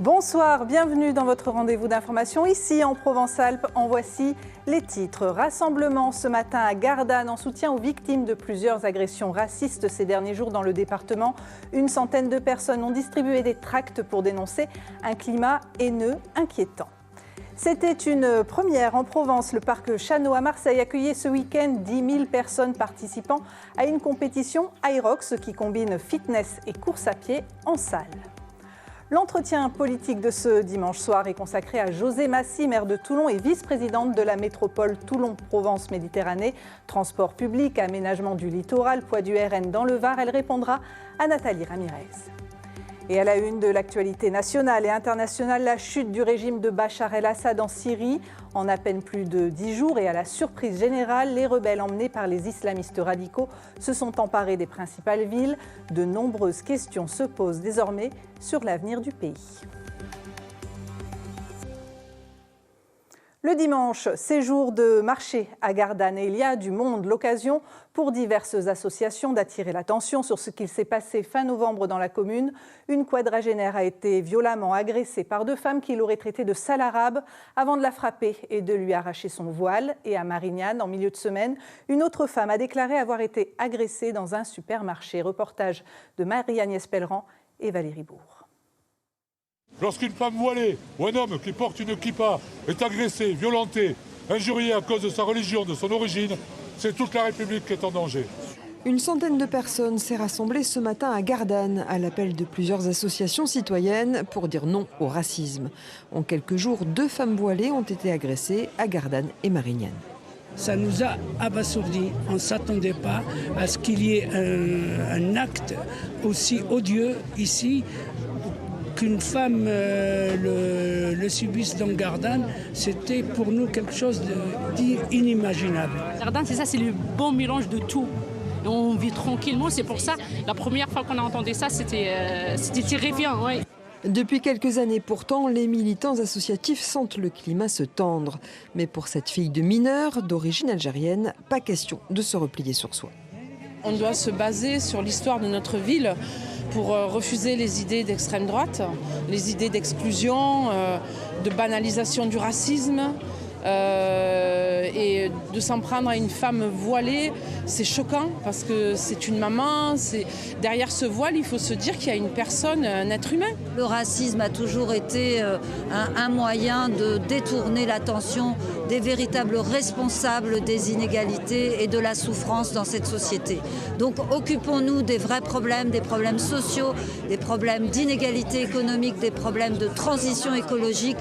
Bonsoir, bienvenue dans votre rendez-vous d'information. Ici en Provence-Alpes, en voici les titres. Rassemblement ce matin à Gardanne en soutien aux victimes de plusieurs agressions racistes ces derniers jours dans le département. Une centaine de personnes ont distribué des tracts pour dénoncer un climat haineux inquiétant. C'était une première en Provence. Le parc Chano à Marseille accueillait ce week-end 10 000 personnes participant à une compétition Aerox qui combine fitness et course à pied en salle. L'entretien politique de ce dimanche soir est consacré à José Massy, maire de Toulon et vice-présidente de la métropole Toulon-Provence-Méditerranée. Transport public, aménagement du littoral, poids du RN dans le Var. Elle répondra à Nathalie Ramirez. Et à la une de l'actualité nationale et internationale, la chute du régime de Bachar el-Assad en Syrie. En à peine plus de 10 jours et à la surprise générale, les rebelles emmenés par les islamistes radicaux se sont emparés des principales villes. De nombreuses questions se posent désormais sur l'avenir du pays. Le dimanche, séjour de marché à Gardanne et il y a du monde, l'occasion pour diverses associations d'attirer l'attention sur ce qu'il s'est passé fin novembre dans la commune. Une quadragénaire a été violemment agressée par deux femmes qui l'auraient traitée de sale arabe avant de la frapper et de lui arracher son voile. Et à Marignane, en milieu de semaine, une autre femme a déclaré avoir été agressée dans un supermarché. Reportage de Marie-Agnès Pelleran et Valérie Bourg. Lorsqu'une femme voilée ou un homme qui porte une kippa est agressé, violenté, injurié à cause de sa religion, de son origine, c'est toute la République qui est en danger. Une centaine de personnes s'est rassemblée ce matin à Gardanne, à l'appel de plusieurs associations citoyennes pour dire non au racisme. En quelques jours, 2 femmes voilées ont été agressées à Gardanne et Marignane. Ça nous a abasourdis. On ne s'attendait pas à ce qu'il y ait un acte aussi odieux ici. Qu'une femme le subisse dans Gardanne, c'était pour nous quelque chose d'inimaginable. Gardanne, c'est ça, c'est le bon mélange de tout. Et on vit tranquillement, c'est pour ça, la première fois qu'on a entendu ça, c'était terrifiant. Ouais. Depuis quelques années pourtant, les militants associatifs sentent le climat se tendre. Mais pour cette fille de mineur, d'origine algérienne, pas question de se replier sur soi. On doit se baser sur l'histoire de notre ville pour refuser les idées d'extrême droite, les idées d'exclusion, de banalisation du racisme. Et de s'en prendre à une femme voilée, c'est choquant parce que c'est une maman. Derrière ce voile, il faut se dire qu'il y a une personne, un être humain. Le racisme a toujours été un moyen de détourner l'attention des véritables responsables des inégalités et de la souffrance dans cette société. Donc occupons-nous des vrais problèmes, des problèmes sociaux, des problèmes d'inégalité économique, des problèmes de transition écologique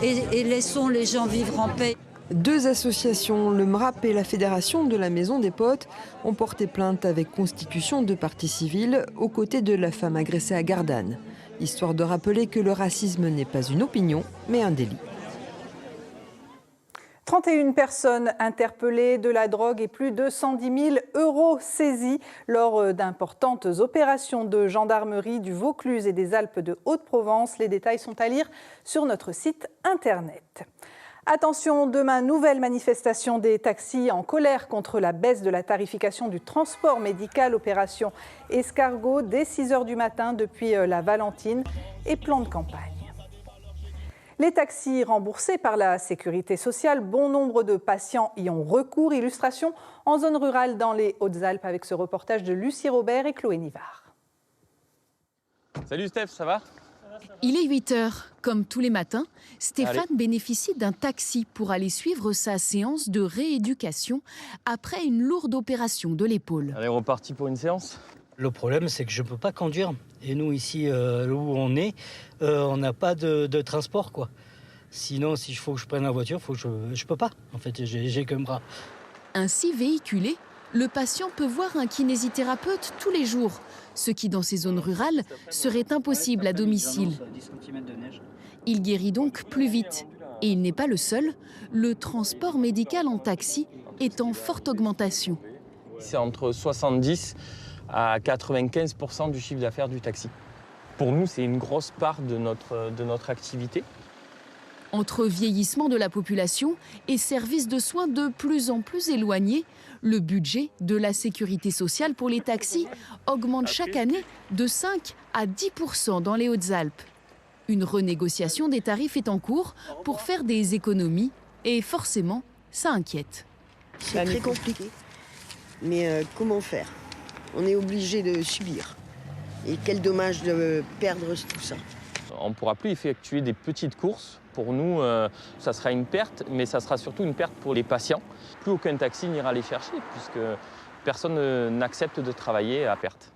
et laissons les gens vivre en paix. 2 associations, le MRAP et la Fédération de la Maison des Potes, ont porté plainte avec constitution de partie civile aux côtés de la femme agressée à Gardanne. Histoire de rappeler que le racisme n'est pas une opinion, mais un délit. 31 personnes interpellées, de la drogue et plus de 110 000 € saisis lors d'importantes opérations de gendarmerie du Vaucluse et des Alpes de Haute-Provence. Les détails sont à lire sur notre site internet. Attention, demain, nouvelle manifestation des taxis en colère contre la baisse de la tarification du transport médical. Opération Escargot dès 6 h du matin depuis la Valentine et plan de campagne. Les taxis remboursés par la sécurité sociale, bon nombre de patients y ont recours. Illustration en zone rurale dans les Hautes-Alpes avec ce reportage de Lucie Robert et Chloé Nivard. Salut Steph, ça va ? Il est 8 h. Comme tous les matins, Stéphane bénéficie d'un taxi pour aller suivre sa séance de rééducation après une lourde opération de l'épaule. Allez, reparti pour une séance ? Le problème, c'est que je ne peux pas conduire. Et nous, ici, où on est, on n'a pas de transport, quoi. Sinon, s'il faut que je prenne la voiture, je ne peux pas. En fait, j'ai qu'un bras. Ainsi véhiculé, le patient peut voir un kinésithérapeute tous les jours, ce qui, dans ces zones rurales, serait impossible à domicile. Il guérit donc plus vite. Et il n'est pas le seul. Le transport médical en taxi est en forte augmentation. C'est entre 70 à 95% du chiffre d'affaires du taxi. Pour nous, c'est une grosse part de notre activité. Entre vieillissement de la population et services de soins de plus en plus éloignés, le budget de la sécurité sociale pour les taxis augmente chaque année de 5 à 10% dans les Hautes-Alpes. Une renégociation des tarifs est en cours pour faire des économies et forcément, ça inquiète. C'est très compliqué. Mais comment faire? On est obligé de subir. Et quel dommage de perdre tout ça. On ne pourra plus effectuer des petites courses. Pour nous, ça sera une perte, mais ça sera surtout une perte pour les patients. Plus aucun taxi n'ira les chercher, puisque personne n'accepte de travailler à perte.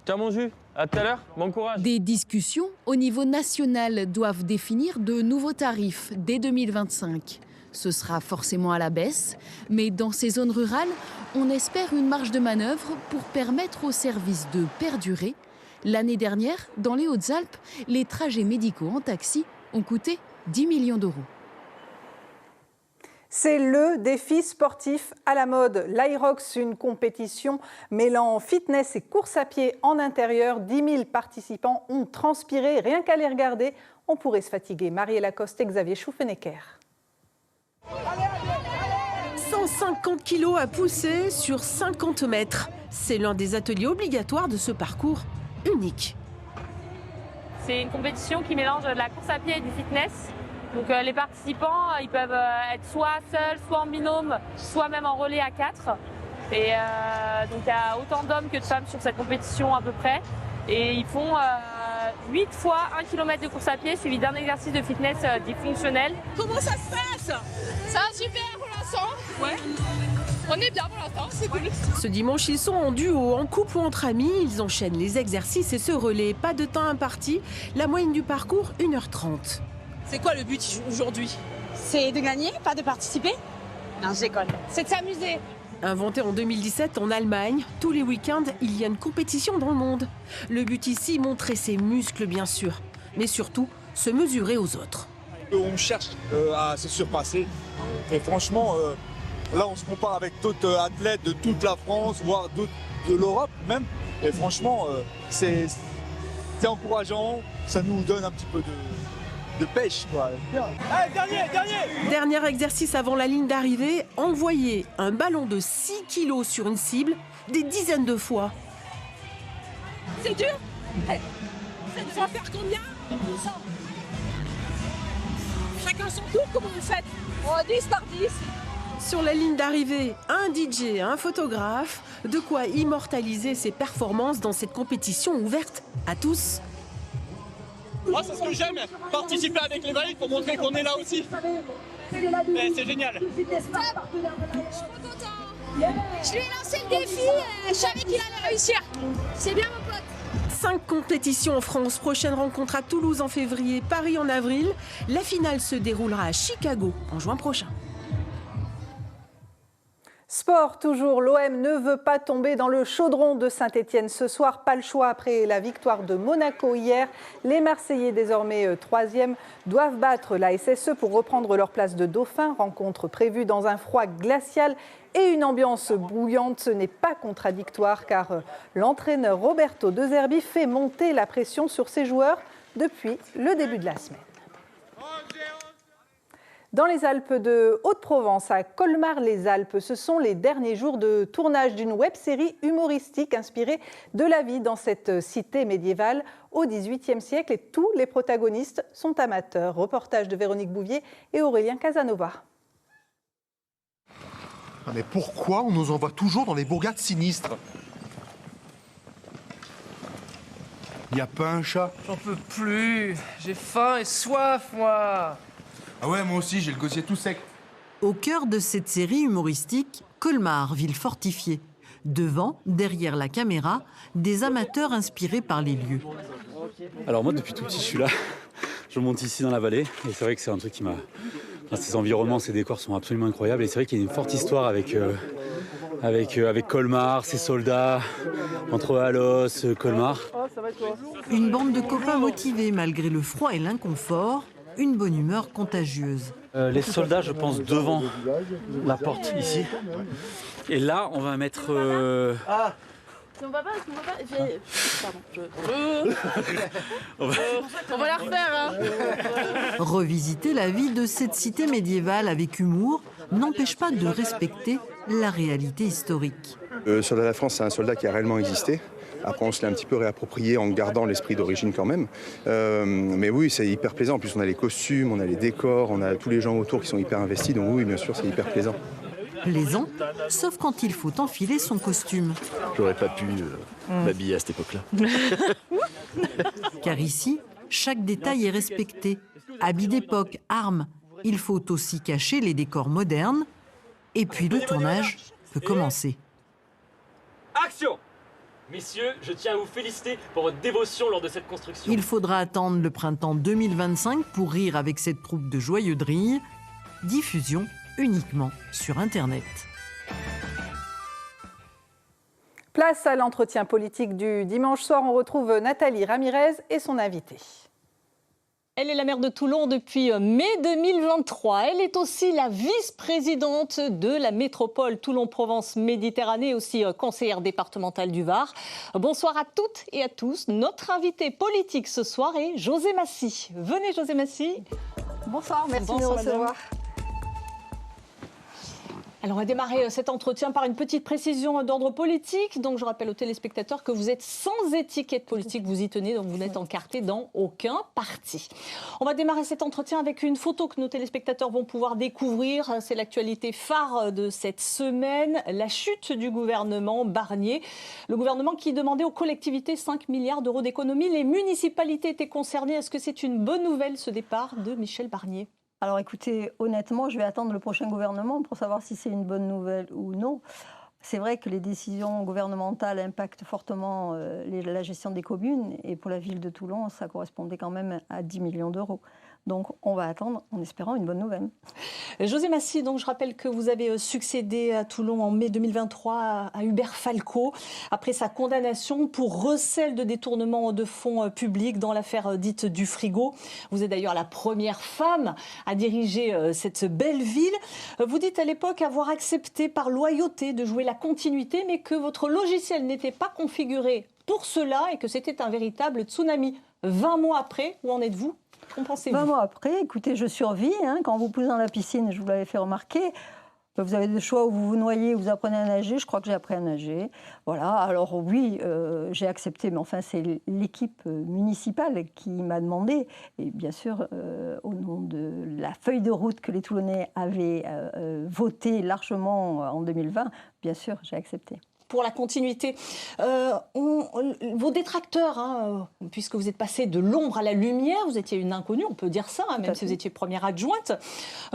Tiens mon jus, à tout à l'heure, bon courage. Des discussions au niveau national doivent définir de nouveaux tarifs dès 2025. Ce sera forcément à la baisse, mais dans ces zones rurales, on espère une marge de manœuvre pour permettre aux services de perdurer. L'année dernière, dans les Hautes-Alpes, les trajets médicaux en taxi ont coûté 10 millions d'euros. C'est le défi sportif à la mode. L'Irox, une compétition mêlant fitness et course à pied en intérieur. 10 000 participants ont transpiré. Rien qu'à les regarder, on pourrait se fatiguer. Marie Lacoste et Xavier Schuffenecker. 150 kilos à pousser sur 50 mètres. C'est l'un des ateliers obligatoires de ce parcours unique. C'est une compétition qui mélange de la course à pied et du fitness. Donc les participants, ils peuvent être soit seuls, soit en binôme, soit même en relais à 4. Et donc il y a autant d'hommes que de femmes sur cette compétition à peu près. Et ils font 8 fois 1 km de course à pied suivi d'un exercice de fitness dit fonctionnel. Comment ça se passe? Ça va super pour l'instant. Ouais. On est bien pour l'instant, c'est cool. Ce dimanche, ils sont en duo, en couple ou entre amis. Ils enchaînent les exercices et se relaient. Pas de temps imparti. La moyenne du parcours, 1h30. C'est quoi le but aujourd'hui? C'est de gagner, pas de participer? Non, je déconne. C'est de s'amuser. Inventé en 2017 en Allemagne, tous les week-ends, il y a une compétition dans le monde. Le but ici, montrer ses muscles bien sûr, mais surtout se mesurer aux autres. On cherche à se surpasser et franchement, là on se compare avec d'autres athlètes de toute la France, voire d'autres de l'Europe même. Et franchement, c'est encourageant, ça nous donne un petit peu de pêche, quoi. Allez, dernier exercice avant la ligne d'arrivée, envoyer un ballon de 6 kilos sur une cible des dizaines de fois. C'est dur. Il faut en faire combien? 100. Chacun son tour, comment vous faites? 10 par 10. Sur la ligne d'arrivée, un DJ, un photographe, de quoi immortaliser ses performances dans cette compétition ouverte à tous. Moi, c'est ce que j'aime, participer avec les valides pour montrer qu'on est là aussi. Mais c'est génial. Je suis content. Je lui ai lancé le défi, je savais qu'il allait réussir. C'est bien mon pote. 5 compétitions en France, prochaine rencontre à Toulouse en février, Paris en avril. La finale se déroulera à Chicago en juin prochain. Sport, toujours, l'OM ne veut pas tomber dans le chaudron de Saint-Etienne. Ce soir, pas le choix après la victoire de Monaco hier. Les Marseillais, désormais 3e, doivent battre la SSE pour reprendre leur place de dauphin. Rencontre prévue dans un froid glacial et une ambiance bouillante. Ce n'est pas contradictoire car l'entraîneur Roberto De Zerbi fait monter la pression sur ses joueurs depuis le début de la semaine. Dans les Alpes de Haute-Provence, à Colmar-les-Alpes, ce sont les derniers jours de tournage d'une web-série humoristique inspirée de la vie dans cette cité médiévale au XVIIIe siècle. Et tous les protagonistes sont amateurs. Reportage de Véronique Bouvier et Aurélien Casanova. Mais pourquoi on nous envoie toujours dans les bourgades sinistres? Il n'y a pas un chat? J'en peux plus. J'ai faim et soif, moi. Ah ouais, moi aussi, j'ai le gosier tout sec. Au cœur de cette série humoristique, Colmar, ville fortifiée. Devant, derrière la caméra, des amateurs inspirés par les lieux. Alors moi, depuis tout petit, je suis là. Je monte ici dans la vallée. Et c'est vrai que c'est un truc qui m'a... Enfin, ces environnements, ces décors sont absolument incroyables. Et c'est vrai qu'il y a une forte histoire avec Colmar, ses soldats, entre Alos, Colmar. Une bande de copains motivés malgré le froid et l'inconfort. Une bonne humeur contagieuse. Les soldats, je pense, devant la porte, ici. Et là, on va mettre... On va pas, Pardon, on va la refaire, hein. Revisiter la vie de cette cité médiévale avec humour n'empêche pas de respecter la réalité historique. Le soldat de la France, c'est un soldat qui a réellement existé. Après, on se l'est un petit peu réapproprié en gardant l'esprit d'origine quand même. Mais oui, c'est hyper plaisant. En plus, on a les costumes, on a les décors, on a tous les gens autour qui sont hyper investis. Donc oui, bien sûr, c'est hyper plaisant. Plaisant, sauf quand il faut enfiler son costume. J'aurais pas pu m'habiller à cette époque-là. Car ici, chaque détail est respecté. Habits d'époque, armes. Il faut aussi cacher les décors modernes. Et puis le tournage peut commencer. Action! Messieurs, je tiens à vous féliciter pour votre dévotion lors de cette construction. Il faudra attendre le printemps 2025 pour rire avec cette troupe de joyeux drilles. Diffusion uniquement sur Internet. Place à l'entretien politique du dimanche soir. On retrouve Nathalie Ramirez et son invité. Elle est la maire de Toulon depuis mai 2023. Elle est aussi la vice-présidente de la métropole Toulon-Provence-Méditerranée, aussi conseillère départementale du Var. Bonsoir à toutes et à tous. Notre invité politique ce soir est José Massy. Venez José Massy. Bonsoir, merci de nous recevoir. Alors on va démarrer cet entretien par une petite précision d'ordre politique. Donc je rappelle aux téléspectateurs que vous êtes sans étiquette politique, vous y tenez, donc vous n'êtes encarté dans aucun parti. On va démarrer cet entretien avec une photo que nos téléspectateurs vont pouvoir découvrir. C'est l'actualité phare de cette semaine, la chute du gouvernement Barnier. Le gouvernement qui demandait aux collectivités 5 milliards d'euros d'économies. Les municipalités étaient concernées. Est-ce que c'est une bonne nouvelle ce départ de Michel Barnier ? Alors écoutez, honnêtement, je vais attendre le prochain gouvernement pour savoir si c'est une bonne nouvelle ou non. C'est vrai que les décisions gouvernementales impactent fortement la gestion des communes. Et pour la ville de Toulon, ça correspondait quand même à 10 millions d'euros. Donc on va attendre en espérant une bonne nouvelle. José Massy, donc je rappelle que vous avez succédé à Toulon en mai 2023 à Hubert Falco après sa condamnation pour recel de détournement de fonds publics dans l'affaire dite du frigo. Vous êtes d'ailleurs la première femme à diriger cette belle ville. Vous dites à l'époque avoir accepté par loyauté de jouer la continuité, mais que votre logiciel n'était pas configuré pour cela et que c'était un véritable tsunami. 20 mois après, où en êtes-vous ? 20 mois après, écoutez, je survis. Quand vous poussez dans la piscine, je vous l'avais fait remarquer, vous avez le choix où vous vous noyez, où vous apprenez à nager. Je crois que j'ai appris à nager. Voilà, alors oui, j'ai accepté, mais enfin, c'est l'équipe municipale qui m'a demandé. Et bien sûr, au nom de la feuille de route que les Toulonnais avaient votée largement en 2020, bien sûr, j'ai accepté. Pour la continuité. Vos détracteurs, puisque vous êtes passé de l'ombre à la lumière, vous étiez une inconnue, on peut dire ça, même si vous étiez première adjointe,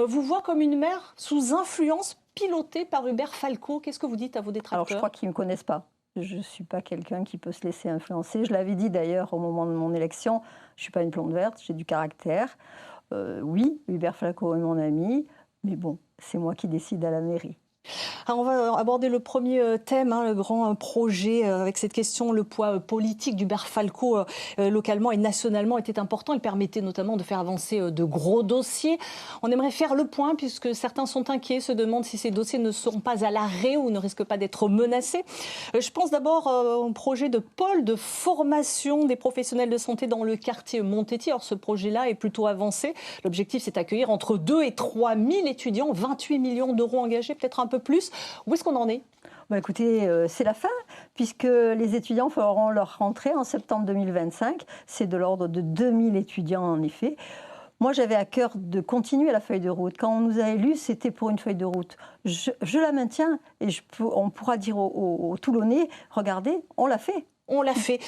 vous voient comme une maire sous influence pilotée par Hubert Falco. Qu'est-ce que vous dites à vos détracteurs ? Alors je crois qu'ils ne me connaissent pas. Je ne suis pas quelqu'un qui peut se laisser influencer. Je l'avais dit d'ailleurs au moment de mon élection, je ne suis pas une plante verte, j'ai du caractère. Oui, Hubert Falco est mon ami, mais bon, c'est moi qui décide à la mairie. Alors on va aborder le premier thème, le grand projet avec cette question. Le poids politique d'Hubert Falco localement et nationalement était important. Il permettait notamment de faire avancer de gros dossiers. On aimerait faire le point puisque certains sont inquiets, se demandent si ces dossiers ne seront pas à l'arrêt ou ne risquent pas d'être menacés. Je pense d'abord au projet de pôle de formation des professionnels de santé dans le quartier Montetti. Alors ce projet-là est plutôt avancé. L'objectif, c'est d'accueillir entre 2 et 3 000 étudiants, 28 millions d'euros engagés, peut-être un peu plus. Où est-ce qu'on en est ? Écoutez, c'est la fin, puisque les étudiants feront leur rentrée en septembre 2025. C'est de l'ordre de 2000 étudiants, en effet. Moi, j'avais à cœur de continuer la feuille de route. Quand on nous a élus, c'était pour une feuille de route. Je la maintiens et on pourra dire aux Toulonnais, regardez, on l'a fait. On l'a fait.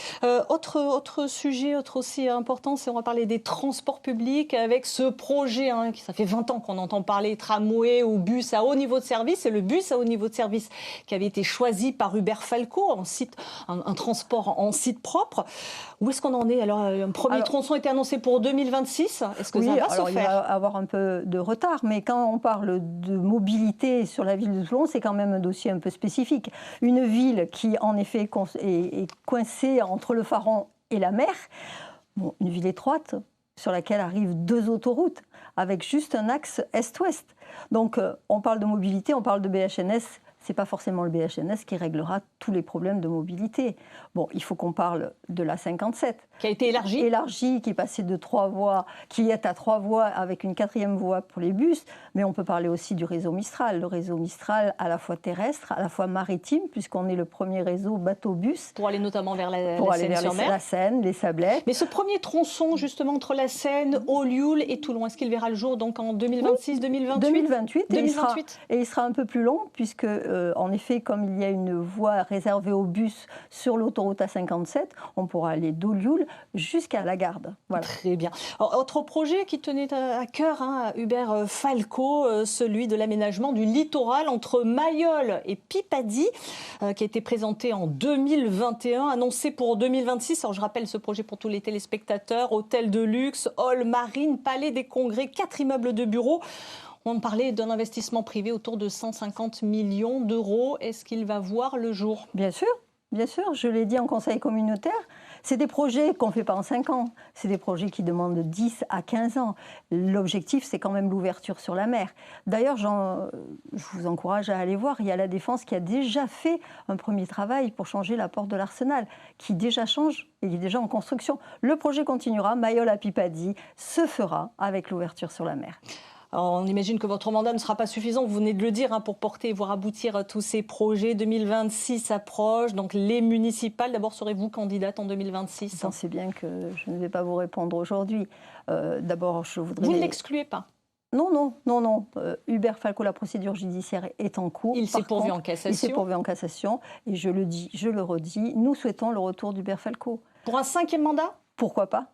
Autre sujet, autre aussi important, c'est on va parler des transports publics avec ce projet, ça fait 20 ans qu'on entend parler, tramway ou bus à haut niveau de service. C'est le bus à haut niveau de service qui avait été choisi par Hubert Falco, un transport en site propre. Où est-ce qu'on en est ? Alors, un premier tronçon était annoncé pour 2026. Est-ce que ça va se faire ? Il va avoir un peu de retard, mais quand on parle de mobilité sur la ville de Toulon, c'est quand même un dossier un peu spécifique. Une ville qui, en effet, est coincée entre le Faron et la mer, une ville étroite sur laquelle arrivent 2 autoroutes avec juste un axe est-ouest. Donc on parle de mobilité, on parle de BHNS, ce n'est pas forcément le BHNS qui réglera tous les problèmes de mobilité. Bon, il faut qu'on parle de la 57. Qui a été élargie. Élargie, qui est passée de 3 voies, qui est à 3 voies avec une 4e voie pour les bus. Mais on peut parler aussi du réseau Mistral. Le réseau Mistral, à la fois terrestre, à la fois maritime, puisqu'on est le premier réseau bateau-bus. Pour aller notamment vers la Seine, les Sablettes. Mais ce premier tronçon, justement, entre la Seine, Olioul et Toulon, est-ce qu'il verra le jour donc en 2026, 2028 2028. 2028. Et il sera un peu plus long, puisque, en effet, comme il y a une voie réservée aux bus sur l'autoroute A57, on pourra aller d'Olioul jusqu'à la Garde. Voilà. Très bien. Alors, autre projet qui tenait à cœur à Hubert Falco, celui de l'aménagement du littoral entre Mayol et Pipadie, qui a été présenté en 2021, annoncé pour 2026. Alors, je rappelle ce projet pour tous les téléspectateurs: hôtel de luxe, hall marine, palais des congrès, 4 immeubles de bureaux. On parlait d'un investissement privé autour de 150 millions d'euros. Est-ce qu'il va voir le jour? Bien sûr, je l'ai dit en conseil communautaire. C'est des projets qu'on ne fait pas en 5 ans. C'est des projets qui demandent 10 à 15 ans. L'objectif, c'est quand même l'ouverture sur la mer. D'ailleurs, je vous encourage à aller voir. Il y a la Défense qui a déjà fait un premier travail pour changer la porte de l'Arsenal, qui déjà change et qui est déjà en construction. Le projet continuera. Mayol à Pipadie se fera avec l'ouverture sur la mer. Alors, on imagine que votre mandat ne sera pas suffisant, vous venez de le dire, pour porter et voir aboutir tous ces projets. 2026 approche, donc les municipales. D'abord, serez-vous candidate en 2026? Vous pensez bien que je ne vais pas vous répondre aujourd'hui. D'abord, je voudrais... Vous ne l'excluez pas? Non. Hubert Falco, la procédure judiciaire est en cours. Il s'est pourvu en cassation. Il s'est pourvu en cassation. Et je le dis, je le redis, nous souhaitons le retour d'Hubert Falco. Pour un 5e mandat? Pourquoi pas?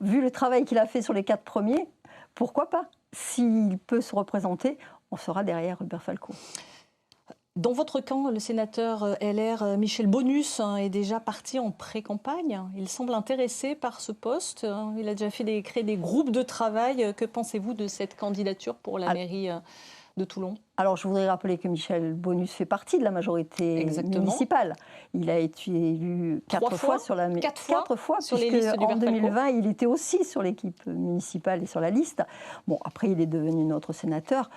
Vu le travail qu'il a fait sur les 4 premiers, pourquoi pas? S'il peut se représenter, on sera derrière Hubert Falco. Dans votre camp, le sénateur LR Michel Bonus est déjà parti en pré-campagne. Il semble intéressé par ce poste. Il a déjà créé des groupes de travail. Que pensez-vous de cette candidature pour la mairie de Toulon? Alors, je voudrais rappeler que Michel Bonus fait partie de la majorité municipale. Il a été élu 4 fois sur la 4 fois sur les listes en 2020, il était aussi sur l'équipe municipale et sur la liste. Bon, après, il est devenu notre sénateur.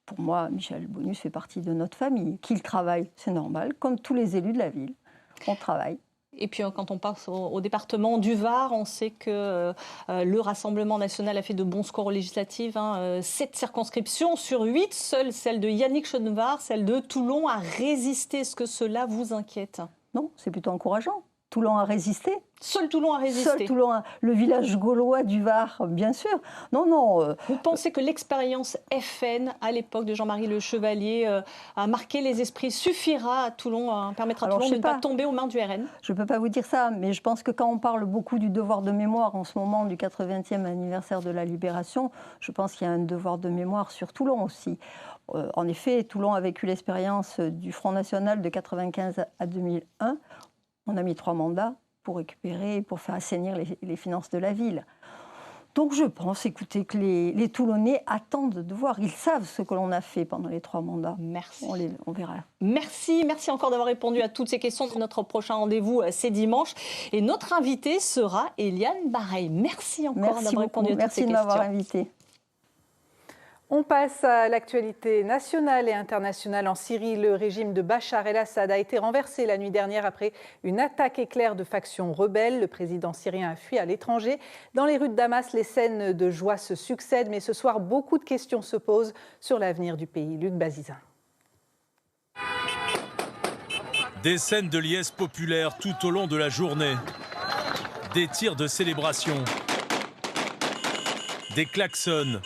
Pour moi, Michel Bonus fait partie de notre famille. Qu'il travaille, c'est normal, comme tous les élus de la ville. On travaille. Et puis quand on passe au département du Var, on sait que le Rassemblement national a fait de bons scores législatifs. 7 circonscriptions sur 8, seule celle de Yannick Chenevard, celle de Toulon, a résisté. Est-ce que cela vous inquiète? Non, c'est plutôt encourageant. Toulon a résisté. Seul Toulon a résisté. Seul Toulon, le village gaulois du Var, bien sûr. Non. Vous pensez que l'expérience FN, à l'époque de Jean-Marie Le Chevalier, a marqué les esprits, suffira à Toulon, permettra à Toulon de ne pas tomber aux mains du RN? Je ne peux pas vous dire ça, mais je pense que quand on parle beaucoup du devoir de mémoire en ce moment, du 80e anniversaire de la Libération, je pense qu'il y a un devoir de mémoire sur Toulon aussi. En effet, Toulon a vécu l'expérience du Front National de 1995 à 2001. On a mis 3 mandats pour récupérer, pour faire assainir les finances de la ville. Donc je pense, écoutez, que les Toulonnais attendent de voir. Ils savent ce que l'on a fait pendant les 3 mandats. Merci. On verra. Merci encore d'avoir répondu à toutes ces questions. Notre prochain rendez-vous, c'est dimanche. Et notre invitée sera Eliane Bareil. Merci encore d'avoir répondu à toutes ces questions. Merci de m'avoir invitée. On passe à l'actualité nationale et internationale. En Syrie, le régime de Bachar el-Assad a été renversé la nuit dernière après une attaque éclair de factions rebelles. Le président syrien a fui à l'étranger. Dans les rues de Damas, les scènes de joie se succèdent. Mais ce soir, beaucoup de questions se posent sur l'avenir du pays. Luc Bazizin. Des scènes de liesse populaire tout au long de la journée. Des tirs de célébration. Des klaxons.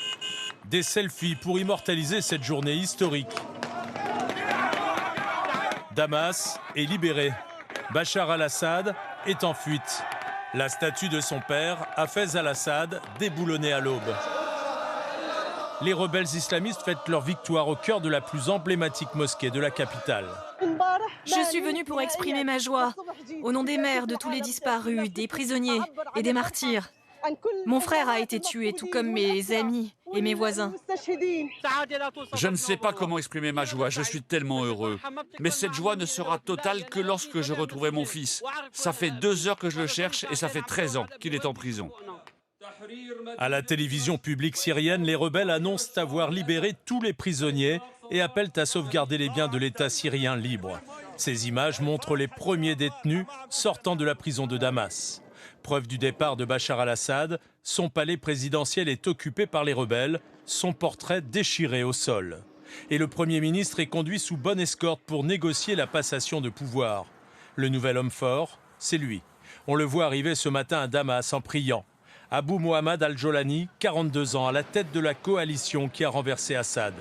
Des selfies pour immortaliser cette journée historique. Damas est libéré. Bachar al-Assad est en fuite. La statue de son père, Hafez al-Assad, déboulonnée à l'aube. Les rebelles islamistes fêtent leur victoire au cœur de la plus emblématique mosquée de la capitale. Je suis venue pour exprimer ma joie, au nom des mères de tous les disparus, des prisonniers et des martyrs. Mon frère a été tué, tout comme mes amis et mes voisins. Je ne sais pas comment exprimer ma joie, je suis tellement heureux. Mais cette joie ne sera totale que lorsque je retrouverai mon fils. Ça fait 2 heures que je le cherche et ça fait 13 ans qu'il est en prison. À la télévision publique syrienne, les rebelles annoncent avoir libéré tous les prisonniers et appellent à sauvegarder les biens de l'État syrien libre. Ces images montrent les premiers détenus sortant de la prison de Damas. Preuve du départ de Bachar al-Assad, son palais présidentiel est occupé par les rebelles, son portrait déchiré au sol. Et le Premier ministre est conduit sous bonne escorte pour négocier la passation de pouvoir. Le nouvel homme fort, c'est lui. On le voit arriver ce matin à Damas en priant. Abou Mohamed al-Jolani, 42 ans, à la tête de la coalition qui a renversé Assad.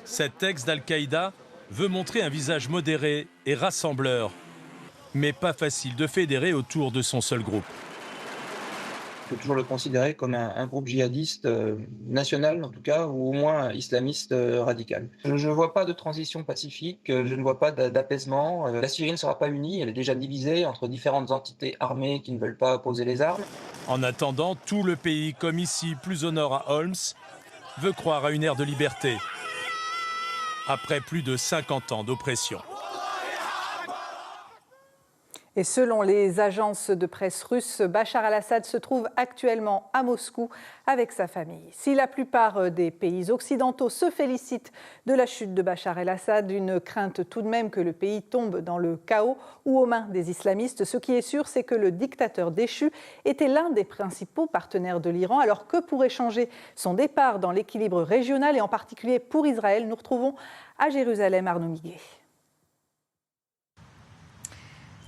Cet ex d'Al-Qaïda veut montrer un visage modéré et rassembleur, mais pas facile de fédérer autour de son seul groupe. Il faut toujours le considérer comme un groupe djihadiste national, en tout cas, ou au moins islamiste radical. Je ne vois pas de transition pacifique, je ne vois pas d'apaisement. La Syrie ne sera pas unie, elle est déjà divisée entre différentes entités armées qui ne veulent pas poser les armes. En attendant, tout le pays, comme ici, plus au nord à Holmes, veut croire à une ère de liberté. Après plus de 50 ans d'oppression. Et selon les agences de presse russes, Bachar al-Assad se trouve actuellement à Moscou avec sa famille. Si la plupart des pays occidentaux se félicitent de la chute de Bachar el-Assad, une crainte tout de même que le pays tombe dans le chaos ou aux mains des islamistes. Ce qui est sûr, c'est que le dictateur déchu était l'un des principaux partenaires de l'Iran. Alors que pourrait changer son départ dans l'équilibre régional et en particulier pour Israël? Nous retrouvons à Jérusalem Arnaud Miguet.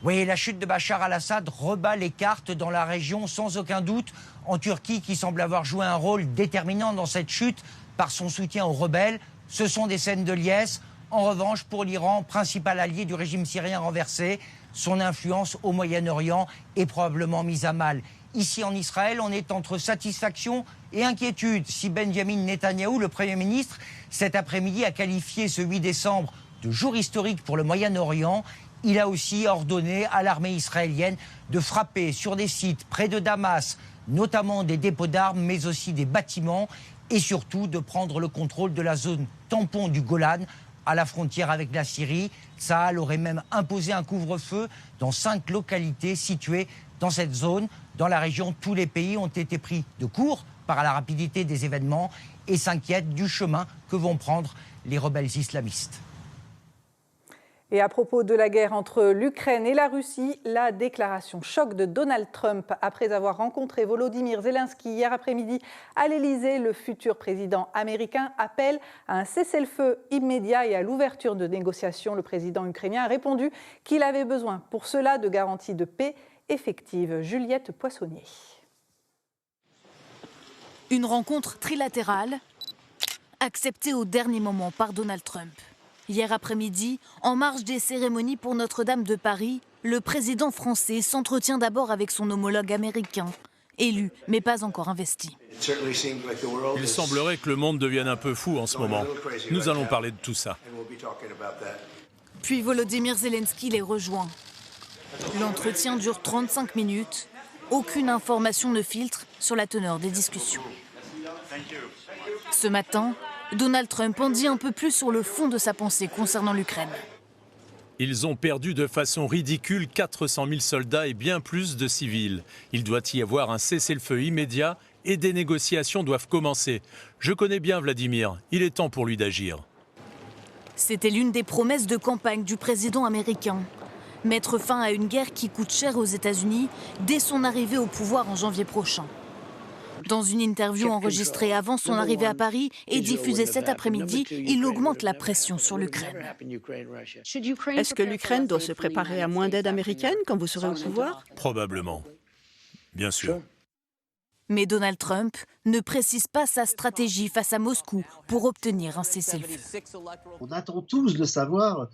Oui, la chute de Bachar al-Assad rebat les cartes dans la région sans aucun doute. En Turquie, qui semble avoir joué un rôle déterminant dans cette chute par son soutien aux rebelles, ce sont des scènes de liesse. En revanche, pour l'Iran, principal allié du régime syrien renversé, son influence au Moyen-Orient est probablement mise à mal. Ici en Israël, on est entre satisfaction et inquiétude. Si Benjamin Netanyahou, le Premier ministre, cet après-midi a qualifié ce 8 décembre de jour historique pour le Moyen-Orient, il a aussi ordonné à l'armée israélienne de frapper sur des sites près de Damas, notamment des dépôts d'armes, mais aussi des bâtiments, et surtout de prendre le contrôle de la zone tampon du Golan, à la frontière avec la Syrie. Tsahal aurait même imposé un couvre-feu dans 5 localités situées dans cette zone. Dans la région, tous les pays ont été pris de court par la rapidité des événements et s'inquiètent du chemin que vont prendre les rebelles islamistes. Et à propos de la guerre entre l'Ukraine et la Russie, la déclaration choc de Donald Trump après avoir rencontré Volodymyr Zelensky hier après-midi à l'Élysée. Le futur président américain appelle à un cessez-le-feu immédiat et à l'ouverture de négociations. Le président ukrainien a répondu qu'il avait besoin pour cela de garanties de paix effectives. Juliette Poissonnier. Une rencontre trilatérale acceptée au dernier moment par Donald Trump. Hier après-midi, en marge des cérémonies pour Notre-Dame de Paris, le président français s'entretient d'abord avec son homologue américain, élu mais pas encore investi. Il semblerait que le monde devienne un peu fou en ce moment. Nous allons parler de tout ça. Puis Volodymyr Zelensky les rejoint. L'entretien dure 35 minutes. Aucune information ne filtre sur la teneur des discussions. Ce matin, Donald Trump en dit un peu plus sur le fond de sa pensée concernant l'Ukraine. Ils ont perdu de façon ridicule 400 000 soldats et bien plus de civils. Il doit y avoir un cessez-le-feu immédiat et des négociations doivent commencer. Je connais bien Vladimir, il est temps pour lui d'agir. C'était l'une des promesses de campagne du président américain. Mettre fin à une guerre qui coûte cher aux États-Unis dès son arrivée au pouvoir en janvier prochain. Dans une interview enregistrée avant son arrivée à Paris et diffusée cet après-midi, il augmente la pression sur l'Ukraine. Est-ce que l'Ukraine doit se préparer à moins d'aide américaine quand vous serez au pouvoir? Probablement. Bien sûr. Mais Donald Trump ne précise pas sa stratégie face à Moscou pour obtenir un cessez-le-feu. On attend tous de savoir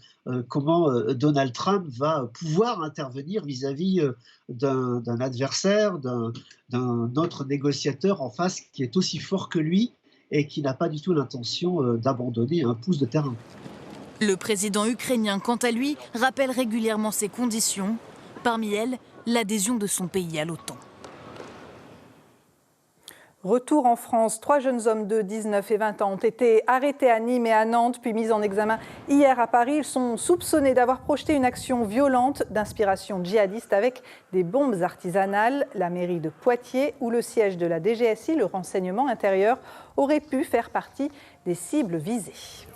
comment Donald Trump va pouvoir intervenir vis-à-vis d'un adversaire, d'un autre négociateur en face qui est aussi fort que lui et qui n'a pas du tout l'intention d'abandonner un pouce de terrain. Le président ukrainien, quant à lui, rappelle régulièrement ses conditions, parmi elles l'adhésion de son pays à l'OTAN. Retour en France, 3 jeunes hommes de 19 et 20 ans ont été arrêtés à Nîmes et à Nantes, puis mis en examen hier à Paris. Ils sont soupçonnés d'avoir projeté une action violente d'inspiration djihadiste avec des bombes artisanales. La mairie de Poitiers, où le siège de la DGSI, le renseignement intérieur, aurait pu faire partie des cibles visées.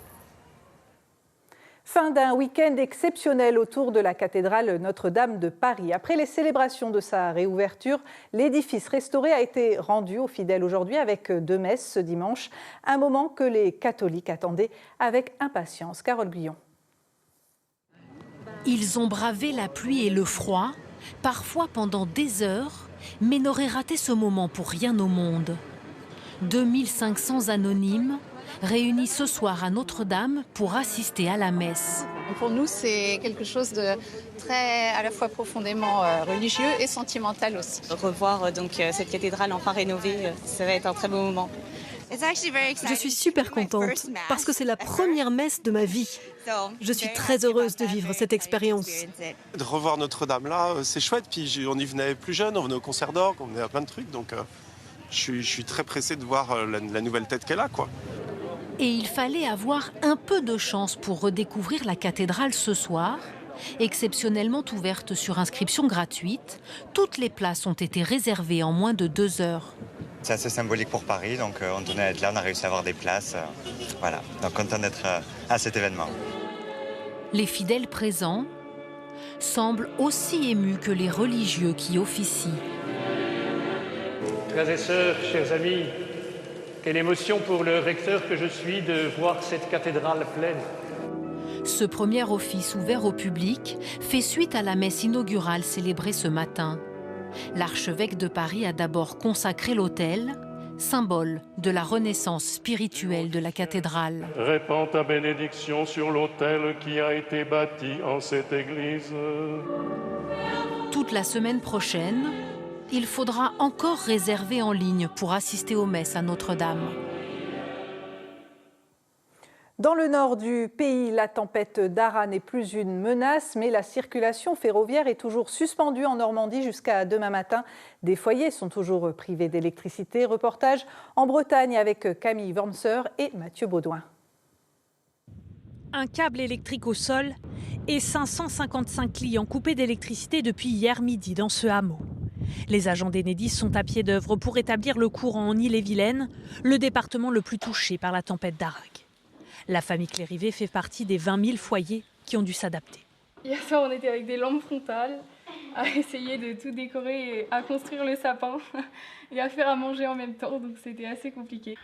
Fin d'un week-end exceptionnel autour de la cathédrale Notre-Dame de Paris. Après les célébrations de sa réouverture, l'édifice restauré a été rendu aux fidèles aujourd'hui avec 2 messes ce dimanche, un moment que les catholiques attendaient avec impatience. Carole Guillon. Ils ont bravé la pluie et le froid, parfois pendant des heures, mais n'auraient raté ce moment pour rien au monde. 2500 anonymes réunis ce soir à Notre-Dame pour assister à la messe. Pour nous, c'est quelque chose de très à la fois profondément religieux et sentimental aussi. Revoir donc cette cathédrale enfin rénovée, ça va être un très beau moment. Je suis super contente parce que c'est la première messe de ma vie. Je suis très heureuse de vivre cette expérience. De revoir Notre-Dame là, c'est chouette. Puis on y venait plus jeune, on venait au concert d'orgue, on venait à plein de trucs. Donc je suis très pressé de voir la nouvelle tête qu'elle a, quoi. Et il fallait avoir un peu de chance pour redécouvrir la cathédrale ce soir. Exceptionnellement ouverte sur inscription gratuite, toutes les places ont été réservées en moins de 2 heures. C'est assez symbolique pour Paris, donc on tenait à être là, on a réussi à avoir des places. Voilà, donc content d'être à cet événement. Les fidèles présents semblent aussi émus que les religieux qui officient. Frères et sœurs, chers amis, quelle émotion pour le recteur que je suis de voir cette cathédrale pleine. Ce premier office ouvert au public fait suite à la messe inaugurale célébrée ce matin. L'archevêque de Paris a d'abord consacré l'autel, symbole de la renaissance spirituelle de la cathédrale. Répands ta bénédiction sur l'autel qui a été bâti en cette église. Toute la semaine prochaine, il faudra encore réserver en ligne pour assister aux messes à Notre-Dame. Dans le nord du pays, la tempête Dara n'est plus une menace, mais la circulation ferroviaire est toujours suspendue en Normandie jusqu'à demain matin. Des foyers sont toujours privés d'électricité. Reportage en Bretagne avec Camille Wormser et Mathieu Baudouin. Un câble électrique au sol et 555 clients coupés d'électricité depuis hier midi dans ce hameau. Les agents d'Enedis sont à pied d'œuvre pour rétablir le courant en Ille-et-Vilaine, le département le plus touché par la tempête Darak. La famille Clérivet fait partie des 20 000 foyers qui ont dû s'adapter. Hier soir, on était avec des lampes frontales, à essayer de tout décorer, et à construire le sapin et à faire à manger en même temps, donc c'était assez compliqué.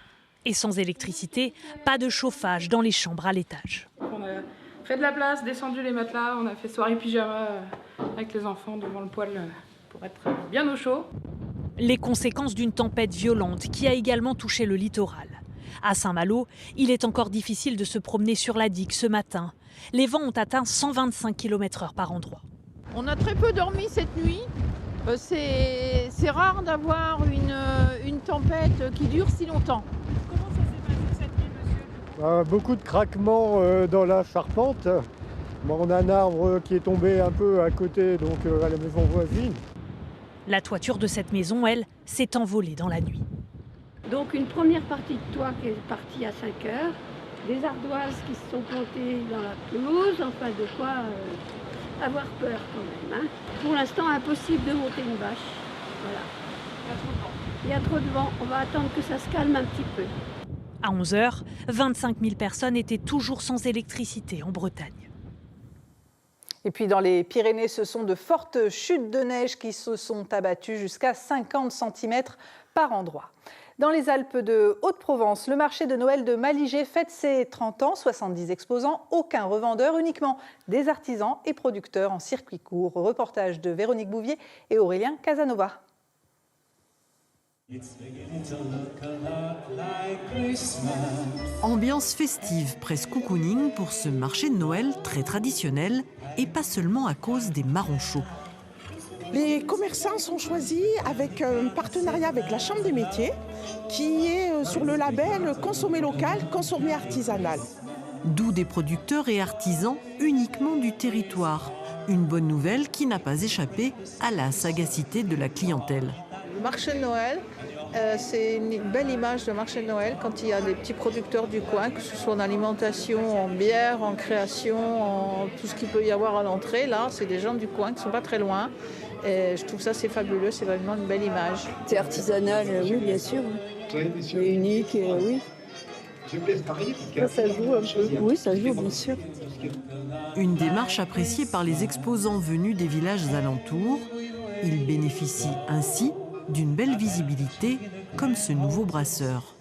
Et sans électricité, pas de chauffage dans les chambres à l'étage. On a fait de la place, descendu les matelas, on a fait soirée pyjama avec les enfants devant le poêle pour être bien au chaud. Les conséquences d'une tempête violente qui a également touché le littoral. À Saint-Malo, il est encore difficile de se promener sur la digue ce matin. Les vents ont atteint 125 km/h par endroit. On a très peu dormi cette nuit. C'est rare d'avoir une tempête qui dure si longtemps. Comment ça s'est passé cette nuit, monsieur ? Beaucoup de craquements dans la charpente. On a un arbre qui est tombé un peu à côté, donc à la maison voisine. La toiture de cette maison, elle, s'est envolée dans la nuit. Donc une première partie de toit qui est partie à 5 heures, des ardoises qui se sont plantées dans la pelouse, enfin de quoi avoir peur quand même. Hein. Pour l'instant, impossible de monter une bâche. Voilà. Il y a trop de vent, on va attendre que ça se calme un petit peu. À 11h, 25 000 personnes étaient toujours sans électricité en Bretagne. Et puis dans les Pyrénées, ce sont de fortes chutes de neige qui se sont abattues jusqu'à 50 cm par endroit. Dans les Alpes de Haute-Provence, le marché de Noël de Malijai fête ses 30 ans, 70 exposants, aucun revendeur, uniquement des artisans et producteurs en circuit court. Reportage de Véronique Bouvier et Aurélien Casanova. Ambiance festive, presque cocooning pour ce marché de Noël très traditionnel et pas seulement à cause des marrons chauds. Les commerçants sont choisis avec un partenariat avec la Chambre des métiers qui est sur le label Consommer local, consommer artisanal. D'où des producteurs et artisans uniquement du territoire. Une bonne nouvelle qui n'a pas échappé à la sagacité de la clientèle. Le marché de Noël, c'est une belle image de marché de Noël quand il y a des petits producteurs du coin, que ce soit en alimentation, en bière, en création, en tout ce qu'il peut y avoir à l'entrée. Là, c'est des gens du coin qui ne sont pas très loin. Et je trouve ça c'est fabuleux, c'est vraiment une belle image. C'est artisanal, oui bien sûr. Et unique, oui. Ça joue un peu. Oui, ça joue, bien sûr. Une démarche appréciée par les exposants venus des villages alentours. Ils bénéficient ainsi d'une belle visibilité, comme ce nouveau brasseur.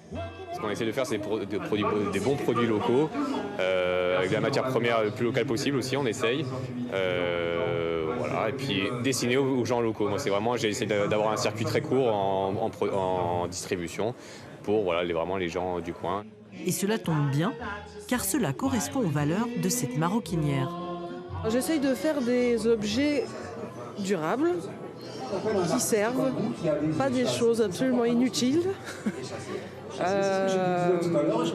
Ce qu'on essaie de faire, c'est des bons produits locaux, avec de la matière première le plus locale possible aussi, on essaye. Voilà, et puis dessiner aux gens locaux. Moi, c'est vraiment, j'ai essayé d'avoir un circuit très court en distribution pour vraiment les gens du coin. Et cela tombe bien, car cela correspond aux valeurs de cette maroquinière. J'essaye de faire des objets durables, qui servent, pas des choses absolument inutiles.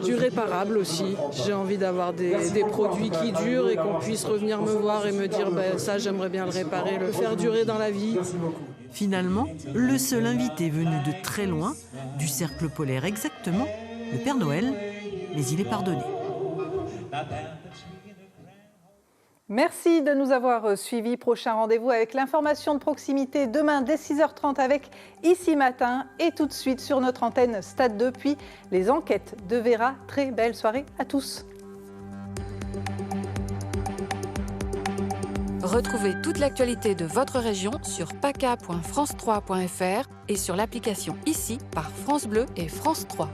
Du réparable aussi. J'ai envie d'avoir des produits qui durent et qu'on puisse revenir me voir et me dire ça j'aimerais bien le réparer, le faire durer dans la vie. Finalement, le seul invité venu de très loin, du cercle polaire exactement, le Père Noël, mais il est pardonné. Merci de nous avoir suivis. Prochain rendez-vous avec l'information de proximité demain dès 6h30 avec Ici Matin et tout de suite sur notre antenne Stade 2, puis les enquêtes de Vera. Très belle soirée à tous. Retrouvez toute l'actualité de votre région sur paca.france3.fr et sur l'application Ici par France Bleu et France 3.